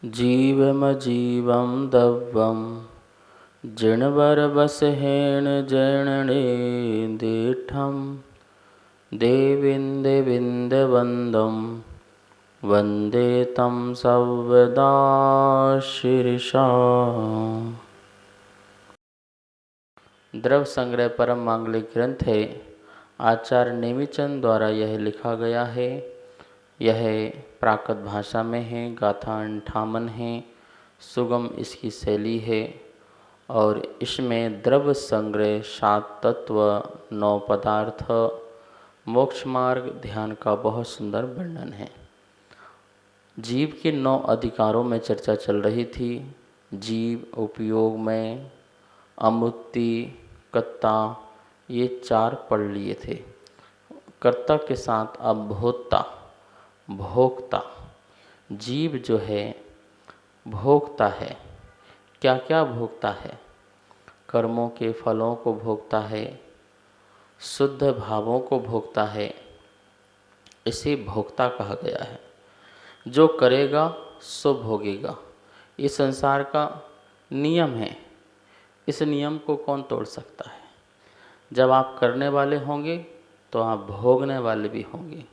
जीवमजीवं दव्वं जिणवरवसहेण जैणणे दीठं देवीन्देविन्दवन्दं वन्दे तं सर्वदा शीर्षा। द्रव्य संग्रह परम मांगलिक ग्रंथ है। आचार्य नेमिचंद द्वारा यह लिखा गया है। यह प्राकृत भाषा में है। गाथा 58 है। सुगम इसकी शैली है और इसमें द्रव्य संग्रह, 7 तत्व, 9 पदार्थ, मोक्ष मार्ग, ध्यान का बहुत सुंदर वर्णन है। जीव के 9 अधिकारों में चर्चा चल रही थी। जीव, उपयोग में, अमृति, कर्ता, ये 4 पढ़ लिए थे। कर्ता के साथ अब भोक्ता, भोक्ता। जीव जो है भोगता है। क्या क्या भोगता है? कर्मों के फलों को भोगता है, शुद्ध भावों को भोगता है। इसे भोक्ता कहा गया है। जो करेगा सो भोगेगा। ये संसार का नियम है। इस नियम को कौन तोड़ सकता है? जब आप करने वाले होंगे तो आप भोगने वाले भी होंगे।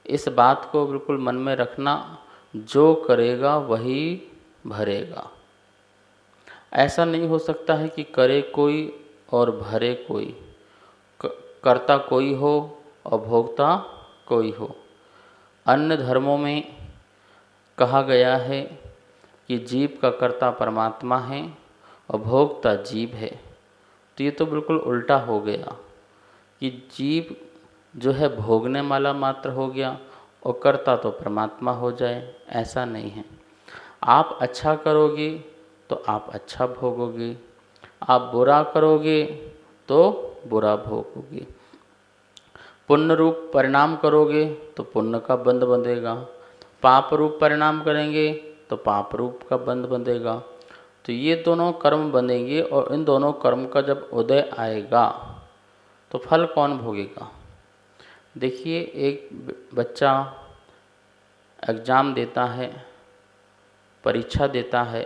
इस बात को बिल्कुल मन में रखना। जो करेगा वही भरेगा। ऐसा नहीं हो सकता है कि करे कोई और भरे कोई, कर्ता कोई हो और भोक्ता कोई हो। अन्य धर्मों में कहा गया है कि जीव का कर्ता परमात्मा है और भोक्ता जीव है। तो ये तो बिल्कुल उल्टा हो गया कि जीव जो है भोगने वाला मात्र हो गया और कर्ता तो परमात्मा हो जाए। ऐसा नहीं है। आप अच्छा करोगे तो आप अच्छा भोगोगे, आप बुरा करोगे तो बुरा भोगोगे। पुण्य रूप परिणाम करोगे तो पुण्य का बंध बंधेगा, पाप रूप परिणाम करेंगे तो पाप रूप का बंध बंधेगा। तो ये दोनों कर्म बंधेंगे और इन दोनों कर्म का जब उदय आएगा तो फल कौन भोगेगा? देखिए, एक बच्चा एग्ज़ाम देता है, परीक्षा देता है,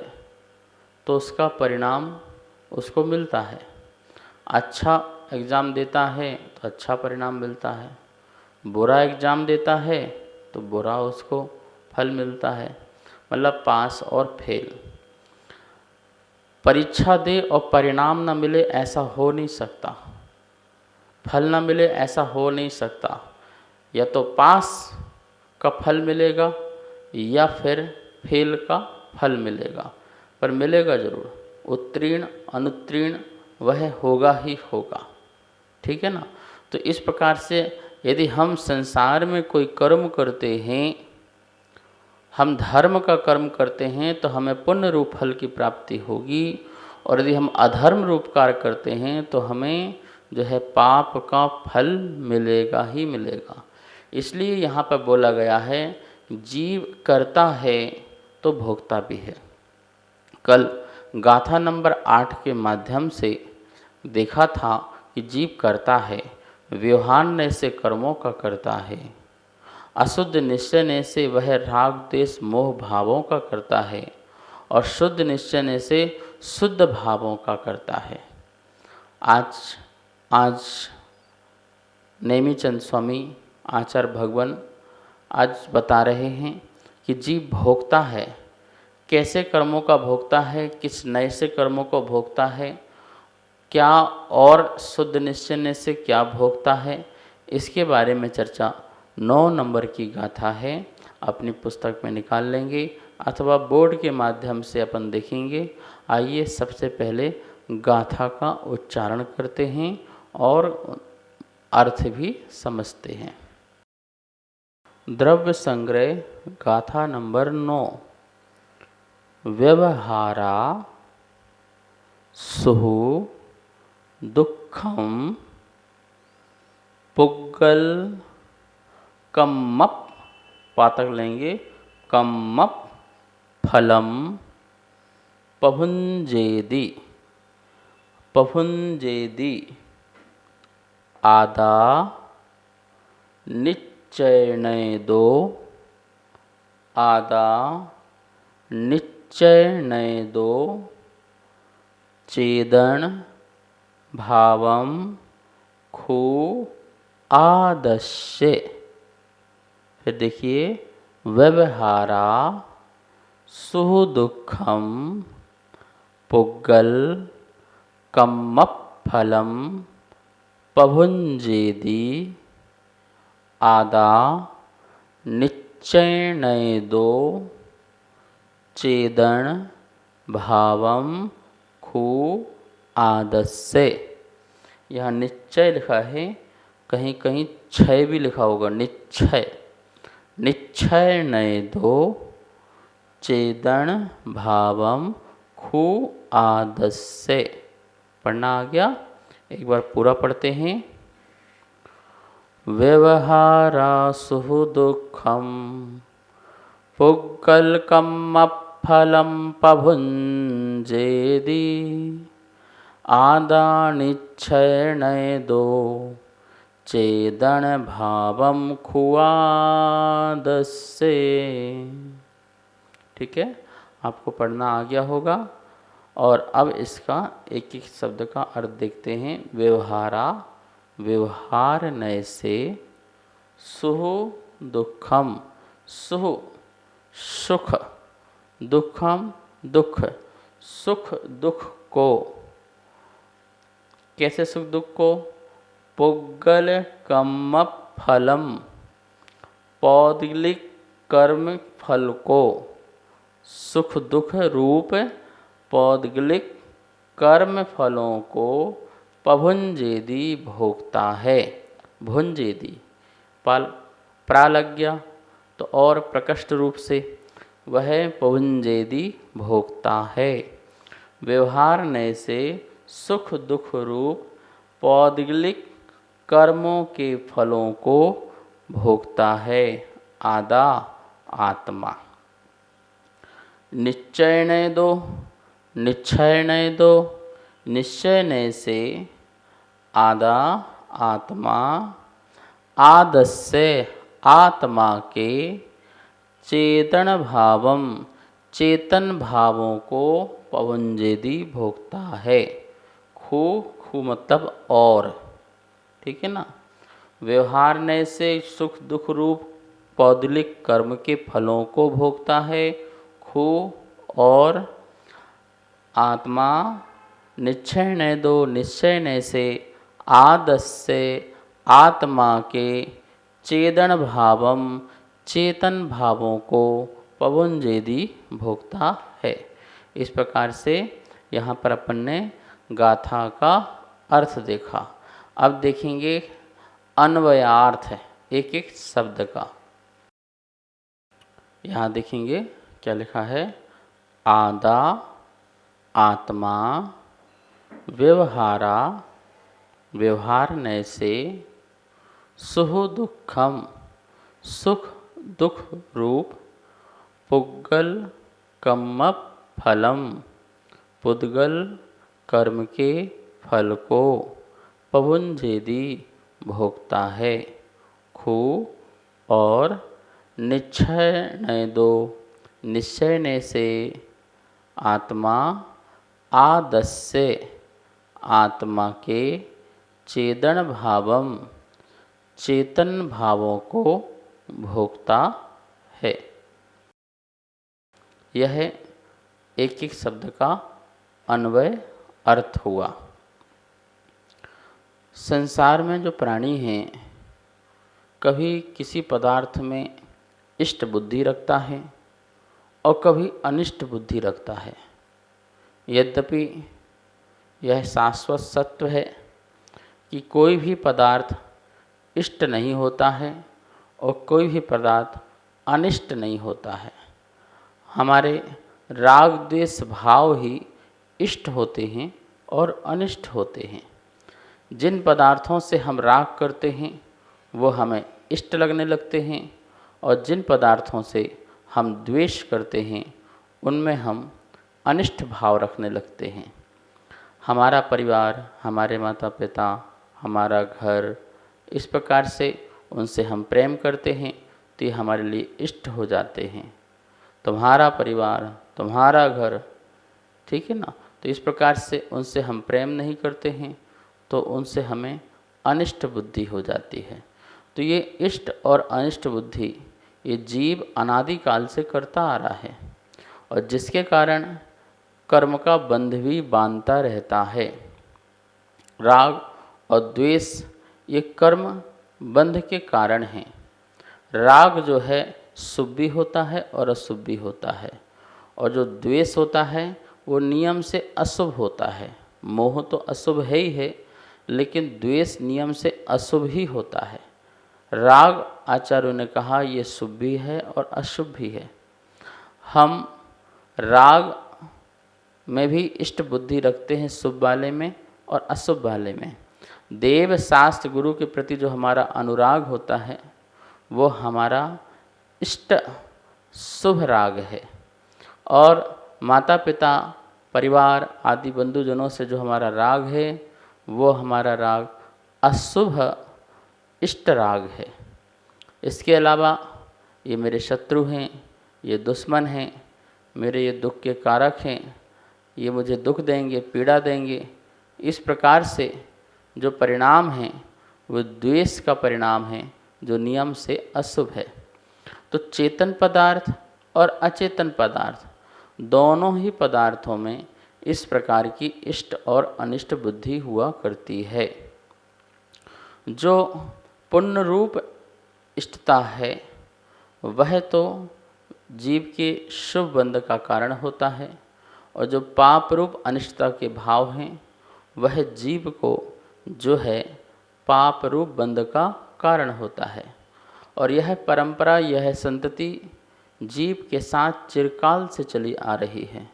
तो उसका परिणाम उसको मिलता है। अच्छा एग्ज़ाम देता है तो अच्छा परिणाम मिलता है, बुरा एग्ज़ाम देता है तो बुरा उसको फल मिलता है। मतलब पास और फेल। परीक्षा दे और परिणाम न मिले ऐसा हो नहीं सकता। फल न मिले ऐसा हो नहीं सकता। या तो पास का फल मिलेगा या फिर फेल का फल मिलेगा, पर मिलेगा ज़रूर। उत्तीर्ण अनुत्तीर्ण वह होगा ही होगा। ठीक है ना? तो इस प्रकार से यदि हम संसार में कोई कर्म करते हैं, हम धर्म का कर्म करते हैं तो हमें पुण्य रूप फल की प्राप्ति होगी, और यदि हम अधर्म रूप कार्य करते हैं तो हमें जो है पाप का फल मिलेगा ही मिलेगा। इसलिए यहाँ पर बोला गया है जीव करता है तो भोगता भी है। कल गाथा नंबर 8 के माध्यम से देखा था कि जीव करता है, व्यवहार से कर्मों का करता है, अशुद्ध निश्चय से वह राग द्वेष मोह भावों का करता है, और शुद्ध निश्चय से शुद्ध भावों का करता है। आज नेमिचंद स्वामी आचार्य भगवान आज बता रहे हैं कि जीव भोगता है। कैसे कर्मों का भोगता है, किस नए से कर्मों को भोगता है, क्या और शुद्ध निश्चय से क्या भोगता है, इसके बारे में चर्चा 9 नंबर की गाथा है। अपनी पुस्तक में निकाल लेंगे अथवा बोर्ड के माध्यम से अपन देखेंगे। आइए सबसे पहले गाथा का उच्चारण करते हैं और अर्थ भी समझते हैं। द्रव्य संग्रह गाथा नंबर 9। व्यवहारा सुहु दुखम पुग्गल कम्मप, पातक लेंगे, कम्मप फलम पभुंजेदि, पभुंजेदि आदा निश्चयनेदो, आदा निश्चय नय दो चेदन भावम खू आदस्य। फिर देखिए व्यवहारा सुदुखम पुग्गल कम्मफलम पभुंजेदि आदा निश्चयेनैदो चेदन भावम खू आदस्य। यहाँ निश्चय लिखा है, कहीं कहीं क्षय भी लिखा होगा, निश्चय। निश्चय नय दो चेदन भावम खू आदस्य। पढ़ना आ गया, एक बार पूरा पढ़ते हैं। व्यवहारा सुदुखम पुग्गलकम्मफलम पभुंजेदि आदानिच्छयनयदो चेदन भावम खुआदस्य। ठीक है, आपको पढ़ना आ गया होगा। और अब इसका एक एक शब्द का अर्थ देखते हैं। व्यवहारा, व्यवहार नय से, सुह दुखम, सुह सुख, दुखम दुख, सुख दुख को। कैसे सुख दुख को? पुग्गल कम्म फलम, पौद्गलिक कर्म फल को, सुख दुख रूप पौद्गलिक कर्म फलों को पभुंजेदि भोगता है। भुंजेदि प्रा लग गया तो और प्रकष्ट रूप से वह पभुंजेदि भोगता है। व्यवहार नय से सुख दुख रूप पौद्गलिक कर्मों के फलों को भोगता है। आदा आत्मा। निश्चय नय दो, निश्चय नय दो, निश्चय नय से आदा आत्मा, आदस्य आत्मा के, चेतन भावम चेतन भावों को पभुंजेदि भोगता है। खू खू मतलब और, ठीक है ना। व्यवहार नय से सुख दुख रूप पौद्गलिक कर्म के फलों को भोगता है। खू और आत्मा। निश्चय नय दो, निश्चय नय से आदस्य आत्मा के, चेदन भावम चेतन भावों को पभुंजेदि भोगता है। इस प्रकार से यहाँ पर अपन ने गाथा का अर्थ देखा। अब देखेंगे अन्वयार्थ एक एक शब्द का। यहाँ देखेंगे क्या लिखा है। आदा आत्मा, व्यवहारा व्यवहार नय से, सुह दुखम सुख दुख रूप, पुग्गल कम्म फलम पुद्गल कर्म के फल को, पभुंजेदि भोगता है। खू और निश्चय नय दो, निश्चय नय से आत्मा, आदस्य आत्मा के, चेदन भावम चेतन भावों को भोगता है। यह एक एक शब्द का अन्वय अर्थ हुआ। संसार में जो प्राणी हैं, कभी किसी पदार्थ में इष्ट बुद्धि रखता है और कभी अनिष्ट बुद्धि रखता है। यद्यपि यह शाश्वत सत्य है कि कोई भी पदार्थ इष्ट नहीं होता है और कोई भी पदार्थ अनिष्ट नहीं होता है। हमारे राग द्वेष भाव ही इष्ट होते हैं और अनिष्ट होते हैं। जिन पदार्थों से हम राग करते हैं वो हमें इष्ट लगने लगते हैं और जिन पदार्थों से हम द्वेष करते हैं उनमें हम अनिष्ट भाव रखने लगते हैं। हमारा परिवार, हमारे माता पिता, हमारा घर, इस प्रकार से उनसे हम प्रेम करते हैं तो ये हमारे लिए इष्ट हो जाते हैं। तुम्हारा परिवार, तुम्हारा घर, ठीक है ना। तो इस प्रकार से उनसे हम प्रेम नहीं करते हैं तो उनसे हमें अनिष्ट बुद्धि हो जाती है। तो ये इष्ट और अनिष्ट बुद्धि ये जीव अनादिकाल से करता आ रहा है और जिसके कारण कर्म का बंध भी बांधता रहता है। राग और द्वेष ये कर्म बंध के कारण हैं। राग जो है शुभ भी होता है और अशुभ भी होता है और जो द्वेष होता है वो नियम से अशुभ होता है। मोह तो अशुभ है ही है, लेकिन द्वेष नियम से अशुभ ही होता है। राग आचार्यों ने कहा ये शुभ भी है और अशुभ भी है। हम राग में भी इष्ट बुद्धि रखते हैं, शुभ वाले में और अशुभ वाले में। देव शास्त्र गुरु के प्रति जो हमारा अनुराग होता है वो हमारा इष्ट शुभ राग है और माता पिता परिवार आदि बंधुजनों से जो हमारा राग है वो हमारा राग अशुभ इष्ट राग है। इसके अलावा ये मेरे शत्रु हैं, ये दुश्मन हैं, मेरे ये दुख के कारक हैं, ये मुझे दुख देंगे, पीड़ा देंगे। इस प्रकार से जो परिणाम हैं वो द्वेष का परिणाम है जो नियम से अशुभ है। तो चेतन पदार्थ और अचेतन पदार्थ दोनों ही पदार्थों में इस प्रकार की इष्ट और अनिष्ट बुद्धि हुआ करती है। जो पुण्य रूप इष्टता है वह तो जीव के शुभ बंध का कारण होता है और जो पाप रूप अनिष्टता के भाव हैं वह जीव को जो है पाप रूप बंध का कारण होता है। और यह परंपरा, यह संतति जीव के साथ चिरकाल से चली आ रही है।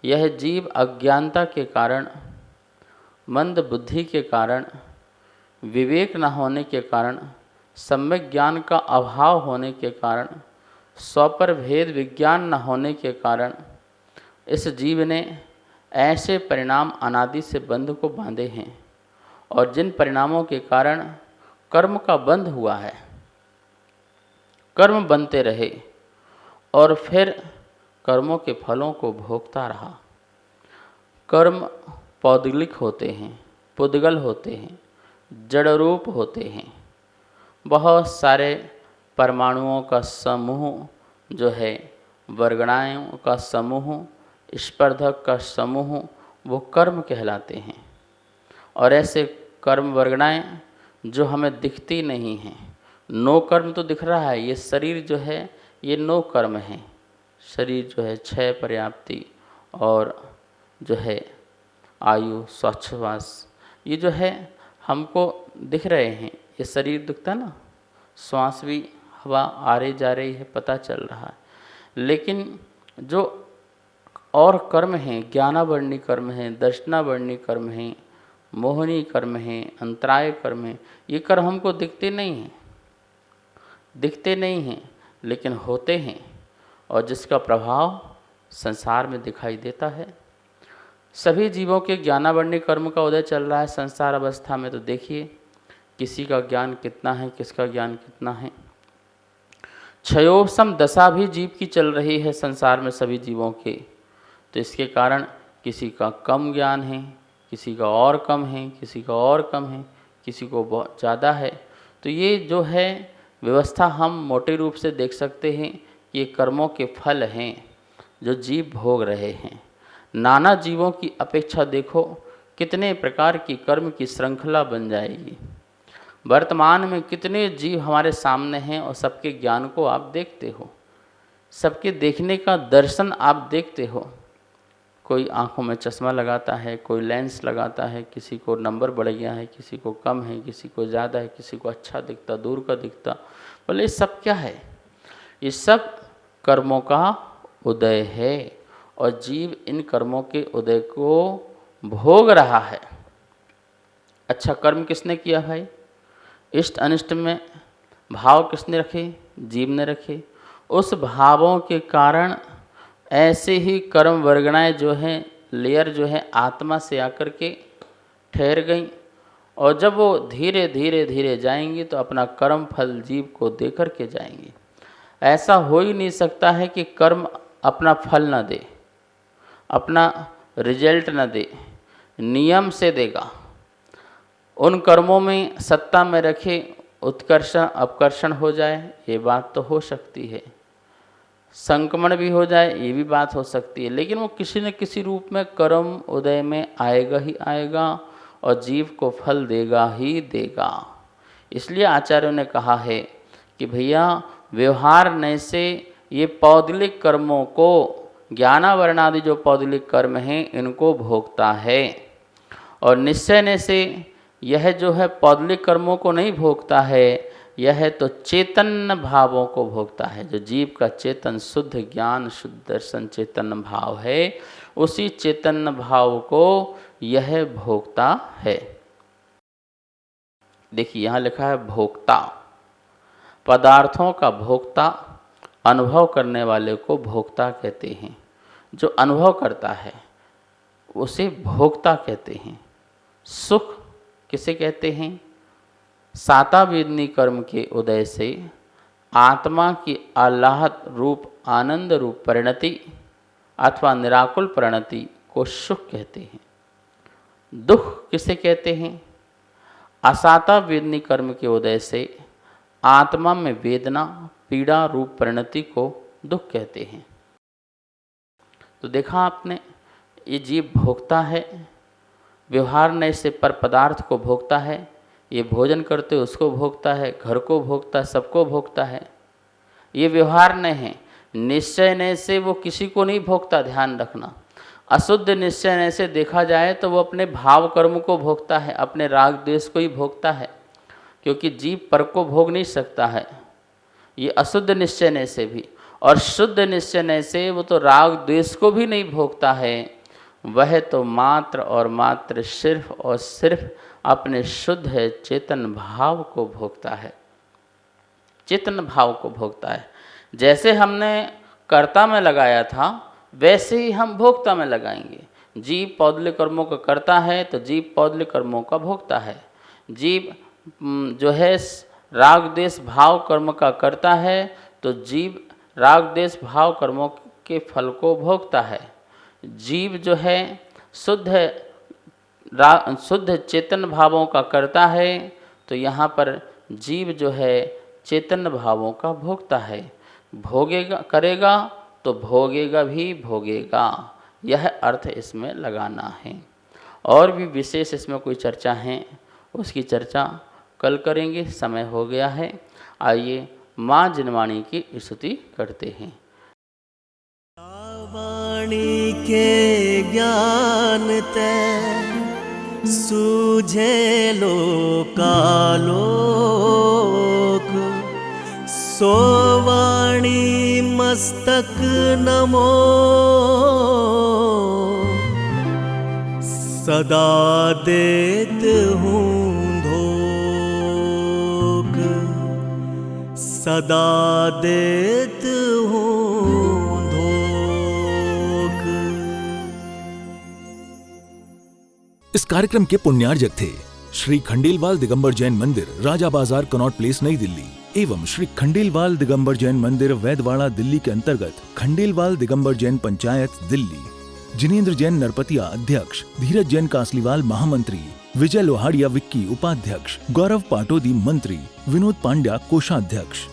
यह जीव अज्ञानता के कारण, मंद बुद्धि के कारण, विवेक न होने के कारण, सम्यक ज्ञान का अभाव होने के कारण, स्वपर भेद विज्ञान न होने के कारण इस जीव ने ऐसे परिणाम अनादि से बंध को बांधे हैं और जिन परिणामों के कारण कर्म का बंध हुआ है, कर्म बनते रहे और फिर कर्मों के फलों को भोगता रहा। कर्म पौद्गलिक होते हैं, पुद्गल होते हैं, जड़ रूप होते हैं। बहुत सारे परमाणुओं का समूह जो है, वर्गणाओं का समूह, स्पर्धक का समूह, वो कर्म कहलाते हैं। और ऐसे कर्म वर्गणाएं जो हमें दिखती नहीं हैं। नो कर्म तो दिख रहा है, ये शरीर जो है ये नो कर्म है। शरीर जो है क्षय, पर्याप्ति और जो है आयु, श्वास, ये जो है हमको दिख रहे हैं। ये शरीर दिखता ना, श्वास भी हवा आ रही जा रही है, पता चल रहा है। लेकिन जो और कर्म हैं, ज्ञानावर्णी कर्म हैं, दर्शनावर्णी कर्म हैं, मोहनी कर्म हैं, अंतराय कर्म हैं, ये कर्म हमको दिखते नहीं हैं, लेकिन होते हैं और जिसका प्रभाव संसार में दिखाई देता है। सभी जीवों के ज्ञानावर्णी कर्म का उदय चल रहा है संसार अवस्था में। तो देखिए किसी का ज्ञान कितना है, किसका ज्ञान कितना है। क्षयोपम दशा भी जीव की चल रही है संसार में सभी जीवों के। तो इसके कारण किसी का कम ज्ञान है, किसी का और कम है, किसी का और कम है, किसी को बहुत ज़्यादा है। तो ये जो है व्यवस्था हम मोटे रूप से देख सकते हैं कि ये कर्मों के फल हैं जो जीव भोग रहे हैं। नाना जीवों की अपेक्षा देखो कितने प्रकार की कर्म की श्रृंखला बन जाएगी। वर्तमान में कितने जीव हमारे सामने हैं और सबके ज्ञान को आप देखते हो, सबके देखने का दर्शन आप देखते हो। कोई आँखों में चश्मा लगाता है, कोई लेंस लगाता है, किसी को नंबर बढ़ गया है, किसी को कम है, किसी को ज़्यादा है, किसी को अच्छा दिखता, दूर का दिखता। बोले ये सब क्या है? ये सब कर्मों का उदय है और जीव इन कर्मों के उदय को भोग रहा है। अच्छा कर्म किसने किया भाई? इष्ट अनिष्ट में भाव किसने रखे? जीव ने रखे। उस भावों के कारण ऐसे ही कर्म वर्गणाएं जो हैं, लेयर जो है आत्मा से आकर के ठहर गई और जब वो धीरे धीरे धीरे जाएंगी तो अपना कर्म फल जीव को दे कर के जाएंगी। ऐसा हो ही नहीं सकता है कि कर्म अपना फल न दे, अपना रिजल्ट न दे, नियम से देगा। उन कर्मों में सत्ता में रखे उत्कर्षण अपकर्षण हो जाए, ये बात तो हो सकती है। संक्रमण भी हो जाए, ये भी बात हो सकती है। लेकिन वो किसी न किसी रूप में कर्म उदय में आएगा ही आएगा और जीव को फल देगा ही देगा। इसलिए आचार्यों ने कहा है कि भैया व्यवहार नय से ये पौदलिक कर्मों को, ज्ञानावरणादि जो पौदलिक कर्म हैं, इनको भोगता है। और निश्चय ने से यह जो है पौदलिक कर्मों को नहीं भोगता है, यह तो चेतन भावों को भोगता है। जो जीव का चेतन शुद्ध ज्ञान, शुद्ध दर्शन चेतन भाव है, उसी चेतन भाव को यह भोगता है। देखिए यहाँ लिखा है भोक्ता, पदार्थों का भोक्ता, अनुभव करने वाले को भोक्ता कहते हैं। जो अनुभव करता है उसे भोक्ता कहते हैं। सुख किसे कहते हैं? सातावेदनी कर्म के उदय से आत्मा की आह्लाद रूप, आनंद रूप परिणति अथवा निराकुल परिणति को सुख कहते हैं। दुख किसे कहते हैं? असातावेदनी कर्म के उदय से आत्मा में वेदना, पीड़ा रूप परिणति को दुख कहते हैं। तो देखा आपने, ये जीव भोगता है, व्यवहार नय से पर पदार्थ को भोगता है। ये भोजन करते उसको भोगता है, घर को भोगता है, सबको भोगता है। ये व्यवहार नय है। निश्चय नय से वो किसी को नहीं भोगता, ध्यान रखना। अशुद्ध निश्चय नय से देखा जाए तो वो अपने भाव कर्म को भोगता है, अपने राग द्वेष को ही भोगता है, क्योंकि जीव पर को भोग नहीं सकता है। ये अशुद्ध निश्चय नय से भी, और शुद्ध निश्चय नय से वो तो राग द्वेष को भी नहीं भोगता है। वह तो मात्र और मात्र सिर्फ और सिर्फ अपने शुद्ध है चेतन भाव को भोगता है, चेतन भाव को भोगता है। जैसे हमने कर्ता में लगाया था वैसे ही हम भोक्ता में लगाएंगे। जीव पौदलिक कर्मों का करता है तो जीव पौदलिक कर्मों का भोगता है। जीव जो है राग द्वेष भाव कर्म का करता है तो जीव राग द्वेष भाव कर्मों के फल को भोगता है। जीव जो है शुद्ध चेतन भावों का करता है तो यहाँ पर जीव जो है चेतन भावों का भोगता है। भोगेगा, करेगा तो भोगेगा भी भोगेगा, यह अर्थ इसमें लगाना है। और भी विशेष इसमें कोई चर्चा है, उसकी चर्चा कल करेंगे, समय हो गया है। आइए माँ जिनवाणी की स्तुति करते हैं। वाणी के ज्ञान ते सूझे लोकालोक, सो वाणी मस्तक नमो, सदा देत हूँ धोक, सदा देत हूँ। इस कार्यक्रम के पुण्यार्जक थे श्री खंडेलवाल दिगंबर जैन मंदिर, राजा बाजार, कनॉट प्लेस, नई दिल्ली, एवं श्री खंडेलवाल दिगंबर जैन मंदिर, वैदवाड़ा, दिल्ली के अंतर्गत खंडेलवाल दिगंबर जैन पंचायत, दिल्ली। जिनेंद्र जैन नरपतिया अध्यक्ष, धीरज जैन कासलीवाल महामंत्री, विजय लोहाड़िया विक्की उपाध्यक्ष, गौरव पाटोदी मंत्री, विनोद पांड्या कोषाध्यक्ष।